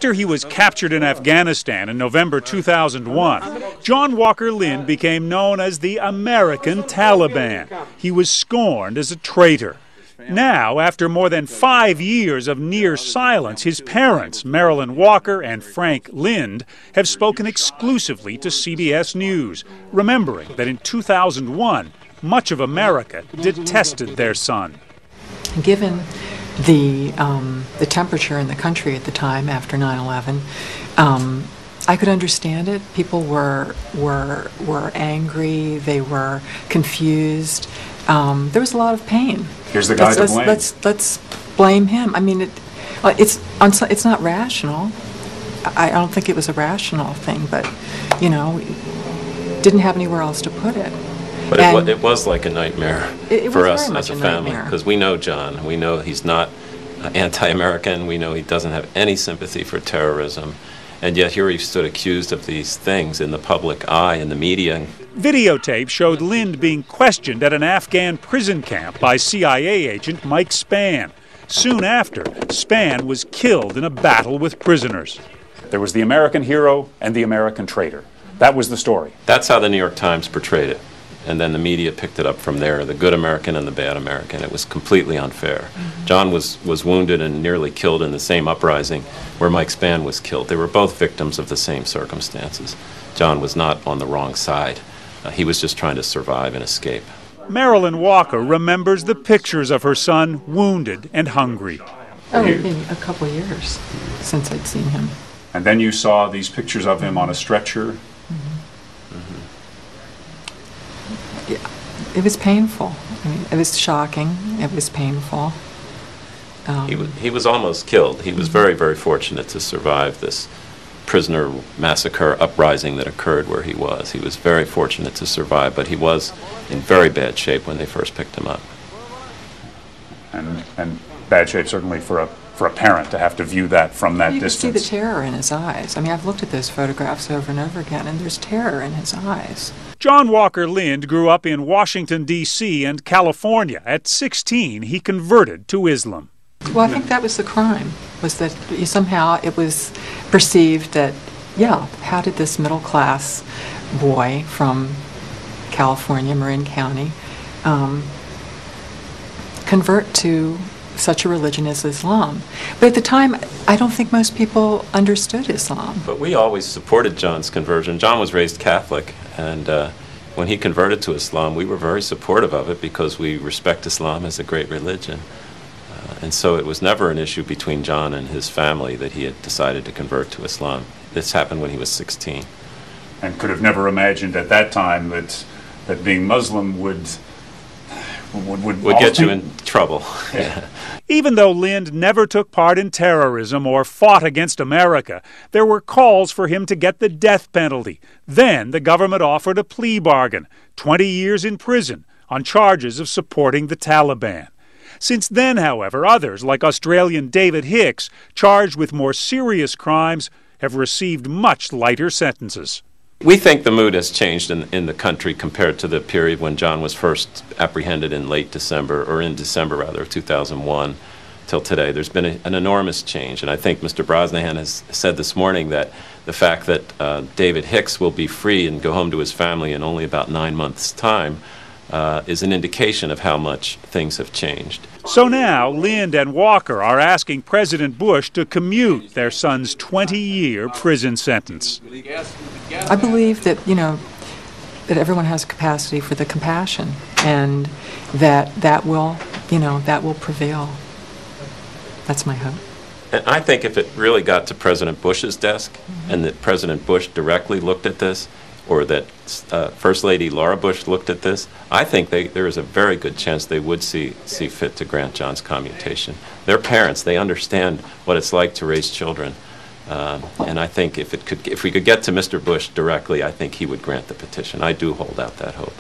After he was captured in Afghanistan in November 2001, John Walker Lindh became known as the American Taliban. He was scorned as a traitor. Now, after more than 5 years of near silence, his parents, Marilyn Walker and Frank Lindh, have spoken exclusively to CBS News, remembering that in 2001, much of America detested their son. Given the temperature in the country at the time after 9/11, I could understand it. People were angry. They were confused. There was a lot of pain. Here's the guy to blame. Let's blame him. I mean, it's not rational. I don't think it was a rational thing, but didn't have anywhere else to put it. But it was like a nightmare for us as a family, nightmare. Because we know John. We know he's not anti-American. We know he doesn't have any sympathy for terrorism. And yet here he stood accused of these things in the public eye, in the media. Videotape showed Lindh being questioned at an Afghan prison camp by CIA agent Mike Spann. Soon after, Spann was killed in a battle with prisoners. There was the American hero and the American traitor. That was the story. That's how the New York Times portrayed it. And then the media picked it up from there, the good American and the bad American. It was completely unfair. John was wounded and nearly killed in the same uprising where Mike Spann was killed. They were both victims of the same circumstances. John was not on the wrong side. He was just trying to survive and escape. Marilyn Walker remembers the pictures of her son wounded and hungry. Oh, it's been a couple years since I'd seen him. And then you saw these pictures of him on a stretcher. Yeah, it was painful. I mean, it was shocking. It was painful. He was almost killed. He was very, very fortunate to survive this prisoner massacre uprising that occurred where he was. He was very fortunate to survive, but he was in very bad shape when they first picked him up. And bad shape certainly for a parent to have to view that from that distance. You can see the terror in his eyes. I mean, I've looked at those photographs over and over again, and there's terror in his eyes. John Walker Lindh grew up in Washington, D.C. and California. At 16, he converted to Islam. Well, I think that was the crime, was that somehow it was perceived that, yeah, how did this middle-class boy from California, Marin County, convert to such a religion as Islam? But at the time, I don't think most people understood Islam. But we always supported John's conversion. John was raised Catholic, and when he converted to Islam, we were very supportive of it because we respect Islam as a great religion. And so it was never an issue between John and his family that he had decided to convert to Islam. This happened when he was 16. And could have never imagined at that time that being Muslim would get you in trouble. Yeah. Even though Lindh never took part in terrorism or fought against America, there were calls for him to get the death penalty. Then the government offered a plea bargain, 20 years in prison, on charges of supporting the Taliban. Since then, however, others, like Australian David Hicks, charged with more serious crimes, have received much lighter sentences. We think the mood has changed in the country compared to the period when John was first apprehended in late December, or in December rather, of 2001 till today. There's been an enormous change, and I think Mr. Brosnahan has said this morning that the fact that David Hicks will be free and go home to his family in only about 9 months' time is an indication of how much things have changed. So now, Lindh and Walker are asking President Bush to commute their son's 20-year prison sentence. I believe that, that everyone has capacity for the compassion, and that will prevail. That's my hope. And I think if it really got to President Bush's desk, and that President Bush directly looked at this, or that First Lady Laura Bush looked at this, I think there is a very good chance they would see fit to grant John's commutation. They're parents; they understand what it's like to raise children, and I think if we could get to Mr. Bush directly, I think he would grant the petition. I do hold out that hope.